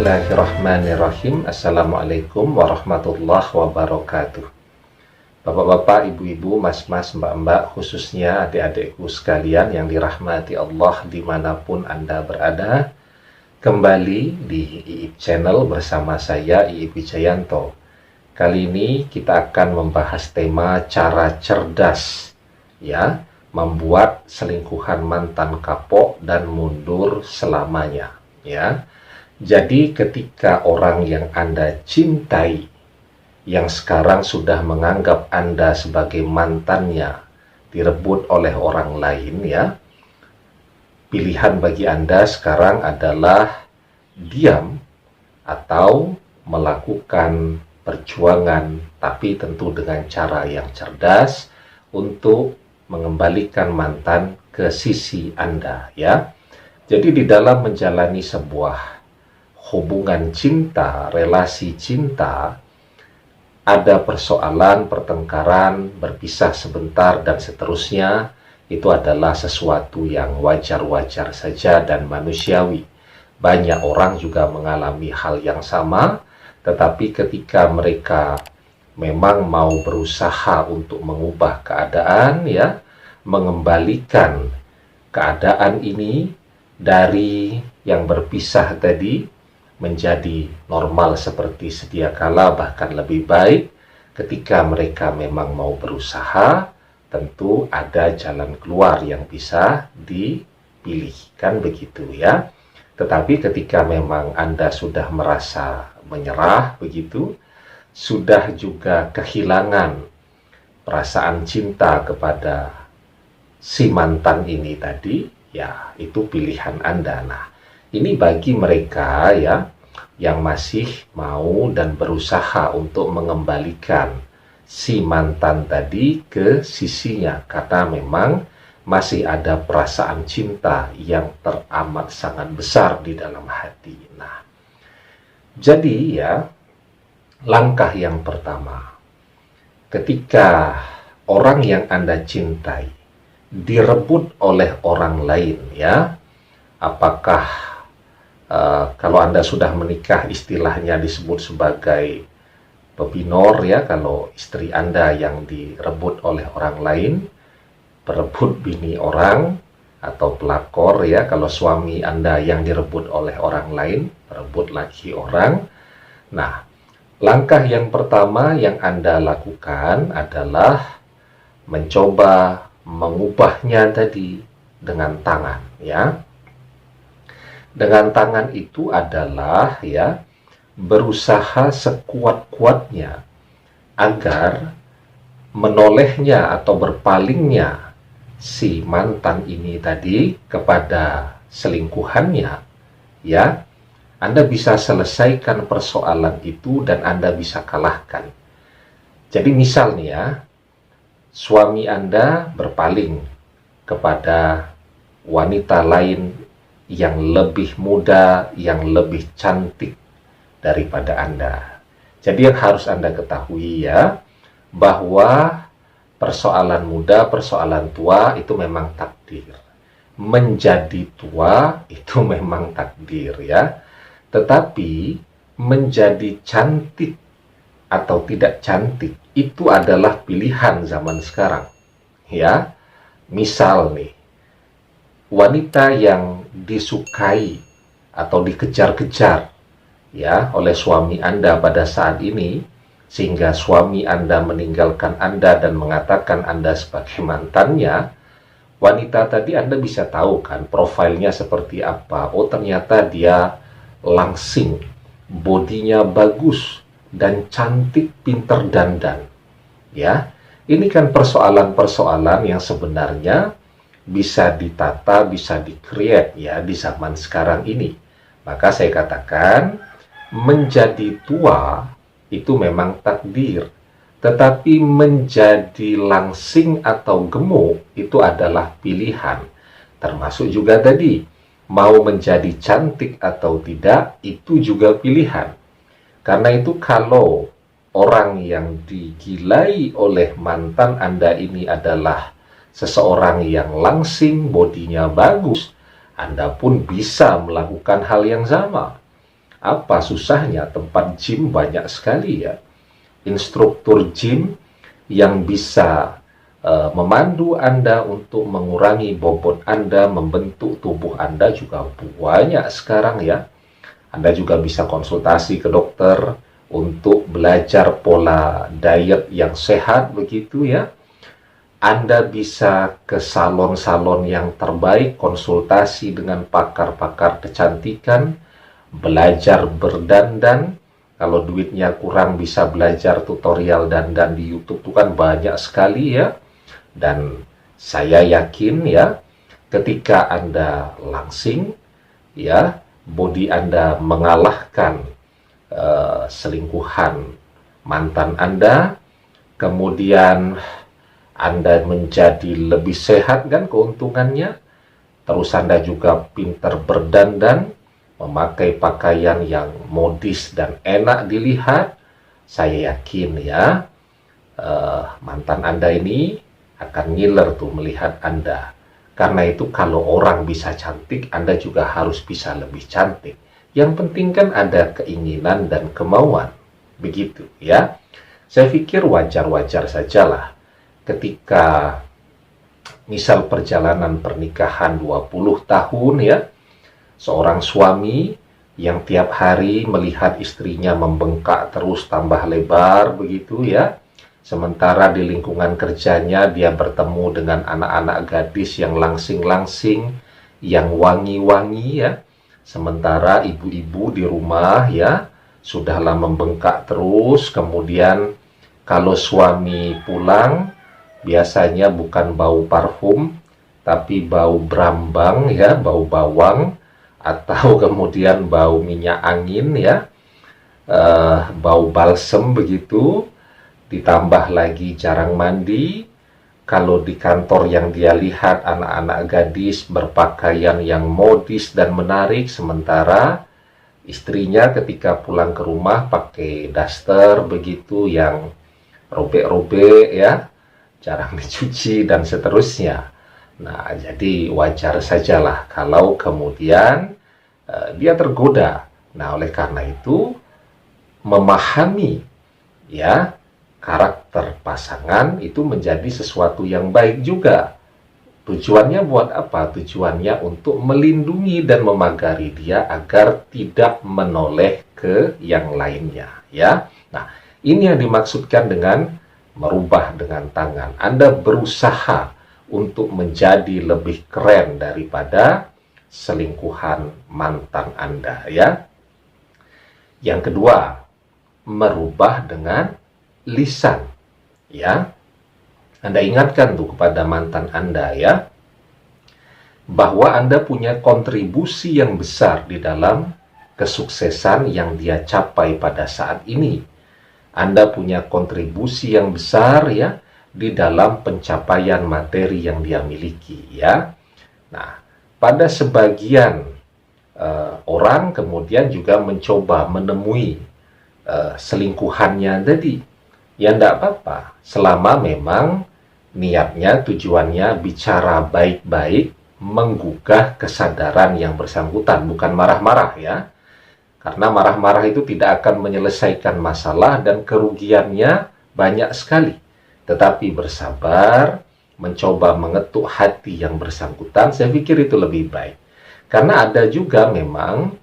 Bismillahirrahmanirrahim. Assalamualaikum warahmatullahi wabarakatuh. Bapak-bapak, ibu-ibu, mas-mas, mbak-mbak, khususnya adik-adikku sekalian yang dirahmati Allah dimanapun Anda berada, kembali di IIP Channel bersama saya IIP Wijayanto. Kali ini kita akan membahas tema cara cerdas, ya, membuat selingkuhan mantan kapok dan mundur selamanya, ya. Jadi ketika orang yang Anda cintai, yang sekarang sudah menganggap Anda sebagai mantannya, direbut oleh orang lain, ya, pilihan bagi Anda sekarang adalah diam atau melakukan perjuangan, tapi tentu dengan cara yang cerdas untuk mengembalikan mantan ke sisi Anda, ya. Jadi di dalam menjalani sebuah hubungan cinta, relasi cinta, ada persoalan, pertengkaran, berpisah sebentar, dan seterusnya. Itu adalah sesuatu yang wajar-wajar saja dan manusiawi. Banyak orang juga mengalami hal yang sama, tetapi ketika mereka memang mau berusaha untuk mengubah keadaan, ya, mengembalikan keadaan ini dari yang berpisah tadi menjadi normal seperti sedia kala, bahkan lebih baik. Ketika mereka memang mau berusaha, tentu ada jalan keluar yang bisa dipilih, kan begitu, ya. Tetapi ketika memang Anda sudah merasa menyerah begitu, sudah juga kehilangan perasaan cinta kepada si mantan ini tadi, ya, itu pilihan Anda. Nah, ini bagi mereka, ya, yang masih mau dan berusaha untuk mengembalikan si mantan tadi ke sisinya, karena memang masih ada perasaan cinta yang teramat sangat besar di dalam hati. Nah, jadi, ya, langkah yang pertama, ketika orang yang Anda cintai direbut oleh orang lain, ya, apakah kalau Anda sudah menikah, istilahnya disebut sebagai pebinor, ya, kalau istri Anda yang direbut oleh orang lain, perebut bini orang, atau pelakor, ya, kalau suami Anda yang direbut oleh orang lain, perebut laki orang. Nah, langkah yang pertama yang Anda lakukan adalah mencoba mengubahnya tadi dengan tangan, ya. Dengan tangan itu adalah, ya, berusaha sekuat-kuatnya agar menolehnya atau berpalingnya si mantan ini tadi kepada selingkuhannya, ya. Anda bisa selesaikan persoalan itu dan Anda bisa kalahkan. Jadi misalnya suami Anda berpaling kepada wanita lain yang lebih muda, yang lebih cantik daripada Anda. Jadi yang harus Anda ketahui, ya, bahwa persoalan muda, persoalan tua itu memang takdir. Menjadi tua itu memang takdir, ya. Tetapi menjadi cantik atau tidak cantik itu adalah pilihan zaman sekarang, ya. Misal nih, wanita yang disukai atau dikejar-kejar, ya, oleh suami Anda pada saat ini, sehingga suami Anda meninggalkan Anda dan mengatakan Anda sebagai mantannya, wanita tadi Anda bisa tahu kan profilnya seperti apa. Oh, ternyata dia langsing, bodinya bagus, dan cantik, pinter dandan, ya. Ini kan persoalan-persoalan yang sebenarnya bisa ditata, bisa di-create, ya, di zaman sekarang ini. Maka saya katakan menjadi tua itu memang takdir, tetapi menjadi langsing atau gemuk itu adalah pilihan. Termasuk juga tadi mau menjadi cantik atau tidak, itu juga pilihan. Karena itu kalau orang yang digilai oleh mantan Anda ini adalah seseorang yang langsing, bodinya bagus, Anda pun bisa melakukan hal yang sama. Apa susahnya? Tempat gym banyak sekali ya. Instruktur gym yang bisa memandu Anda untuk mengurangi bobot Anda, membentuk tubuh Anda juga banyak sekarang ya. Anda juga bisa konsultasi ke dokter untuk belajar pola diet yang sehat begitu ya. Anda bisa ke salon-salon yang terbaik, konsultasi dengan pakar-pakar kecantikan, belajar berdandan. Kalau duitnya kurang bisa belajar tutorial dandan di YouTube itu kan banyak sekali ya. Dan saya yakin ya, ketika Anda langsing, ya, body Anda mengalahkan selingkuhan mantan Anda, kemudian Anda menjadi lebih sehat kan keuntungannya, terus Anda juga pintar berdandan, memakai pakaian yang modis dan enak dilihat, saya yakin ya, mantan Anda ini akan ngiler tuh melihat Anda. Karena itu kalau orang bisa cantik, Anda juga harus bisa lebih cantik. Yang penting kan ada keinginan dan kemauan. Begitu ya. Saya pikir wajar-wajar sajalah ketika misal perjalanan pernikahan 20 tahun ya, seorang suami yang tiap hari melihat istrinya membengkak terus tambah lebar begitu ya. Sementara di lingkungan kerjanya dia bertemu dengan anak-anak gadis yang langsing-langsing, yang wangi-wangi ya. Sementara ibu-ibu di rumah ya sudahlah membengkak terus. Kemudian kalau suami pulang biasanya bukan bau parfum tapi bau brambang ya, bau bawang, atau kemudian bau minyak angin ya, bau balsem begitu. Ditambah lagi jarang mandi. Kalau di kantor yang dia lihat anak-anak gadis berpakaian yang modis dan menarik, sementara istrinya ketika pulang ke rumah pakai daster begitu yang robek-robek ya, jarang dicuci dan seterusnya. Nah, jadi wajar sajalah kalau kemudian dia tergoda. Nah, oleh karena itu memahami ya karakter pasangan itu menjadi sesuatu yang baik juga. Tujuannya buat apa? Tujuannya untuk melindungi dan memagari dia agar tidak menoleh ke yang lainnya ya. Nah, ini yang dimaksudkan dengan merubah dengan tangan. Anda berusaha untuk menjadi lebih keren daripada selingkuhan mantan Anda ya. Yang kedua, merubah dengan lisan ya. Anda ingatkan tuh kepada mantan Anda ya, bahwa Anda punya kontribusi yang besar di dalam kesuksesan yang dia capai pada saat ini. Anda punya kontribusi yang besar ya di dalam pencapaian materi yang dia miliki ya. Nah, pada sebagian orang kemudian juga mencoba menemui selingkuhannya tadi. Ya enggak apa-apa, selama memang niatnya, tujuannya bicara baik-baik, menggugah kesadaran yang bersangkutan, bukan marah-marah ya. Karena marah-marah itu tidak akan menyelesaikan masalah dan kerugiannya banyak sekali. Tetapi bersabar, mencoba mengetuk hati yang bersangkutan, saya pikir itu lebih baik. Karena ada juga memang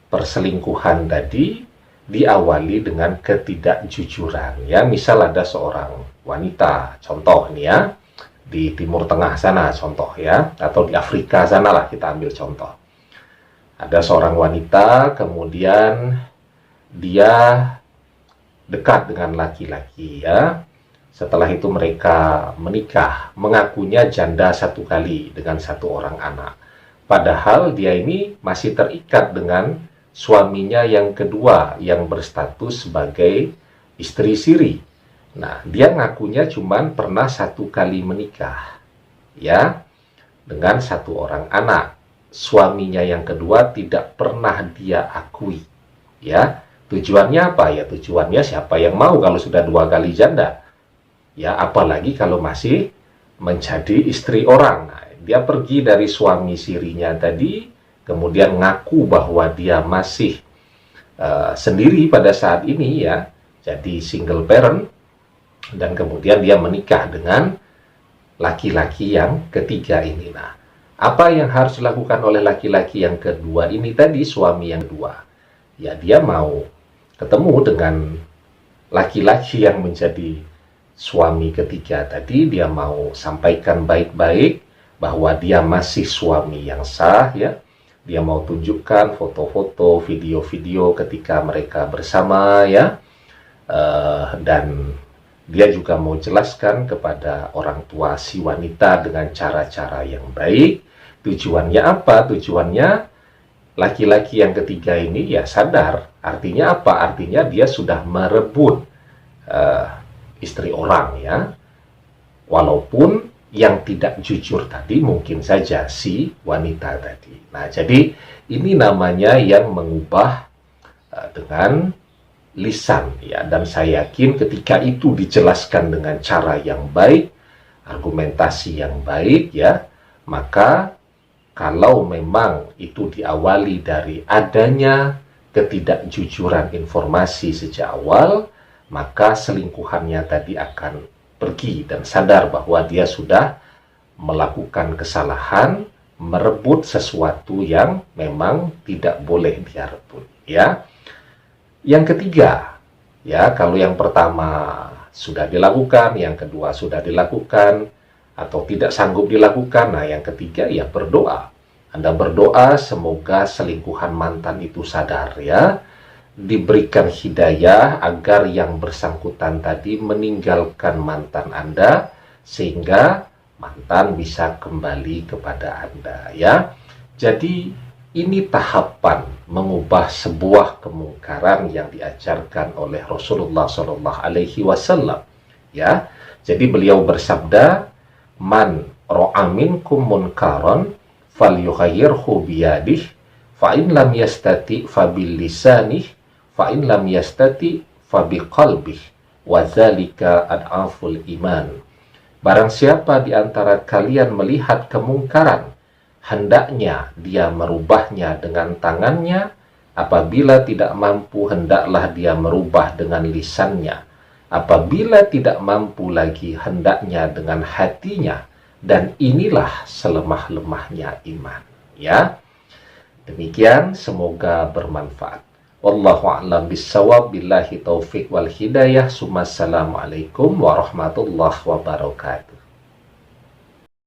perselingkuhan tadi diawali dengan ketidakjujuran ya. Misal ada seorang wanita, contoh nih ya, di Timur Tengah sana contoh ya, atau di Afrika sana lah kita ambil contoh. Ada seorang wanita kemudian dia dekat dengan laki-laki ya. Setelah itu mereka menikah, mengakunya janda satu kali dengan satu orang anak. Padahal dia ini masih terikat dengan suaminya yang kedua yang berstatus sebagai istri siri. Nah, dia ngakunya cuman pernah satu kali menikah ya, dengan satu orang anak. Suaminya yang kedua tidak pernah dia akui ya. Tujuannya apa ya? Tujuannya siapa yang mau kalau sudah dua kali janda ya, apalagi kalau masih menjadi istri orang. Nah, dia pergi dari suami sirinya tadi, kemudian ngaku bahwa dia masih sendiri pada saat ini ya, jadi single parent, dan kemudian dia menikah dengan laki-laki yang ketiga ini. Nah, apa yang harus dilakukan oleh laki-laki yang kedua ini tadi, suami yang kedua? Ya, dia mau ketemu dengan laki-laki yang menjadi suami ketiga tadi, dia mau sampaikan baik-baik bahwa dia masih suami yang sah ya. Dia mau tunjukkan foto-foto, video-video ketika mereka bersama ya, dan dia juga mau jelaskan kepada orang tua si wanita dengan cara-cara yang baik. Tujuannya apa? Tujuannya laki-laki yang ketiga ini ya sadar. Artinya apa? Artinya dia sudah merebut istri orang ya. Walaupun yang tidak jujur tadi mungkin saja si wanita tadi. Nah, jadi ini namanya yang mengubah dengan lisan ya, dan saya yakin ketika itu dijelaskan dengan cara yang baik, argumentasi yang baik ya, maka kalau memang itu diawali dari adanya ketidakjujuran informasi sejak awal, maka selingkuhannya tadi akan pergi dan sadar bahwa dia sudah melakukan kesalahan, merebut sesuatu yang memang tidak boleh dia rebut ya. Yang ketiga ya, kalau yang pertama sudah dilakukan, yang kedua sudah dilakukan atau tidak sanggup dilakukan, nah yang ketiga ya berdoa. Anda berdoa semoga selingkuhan mantan itu sadar ya, diberikan hidayah agar yang bersangkutan tadi meninggalkan mantan Anda sehingga mantan bisa kembali kepada Anda ya. Jadi ini tahapan mengubah sebuah kemungkaran yang diajarkan oleh Rasulullah SAW ya. Jadi beliau bersabda, man ra'a minkum munkaran falyughayyirhu biyadihi fa in lam yastati fa bil lisanih fa in lam yastati fa biqalbih wa dzalika ad'aful iman. Barang siapa di antara kalian melihat kemungkaran, hendaknya dia merubahnya dengan tangannya. Apabila tidak mampu, hendaklah dia merubah dengan lisannya. Apabila tidak mampu lagi, hendaknya dengan hatinya. Dan inilah selemah-lemahnya iman ya. Demikian, semoga bermanfaat. Wallahu a'lam bissawab, billahi taufiq wal hidayah. Assalamualaikum warahmatullahi wabarakatuh.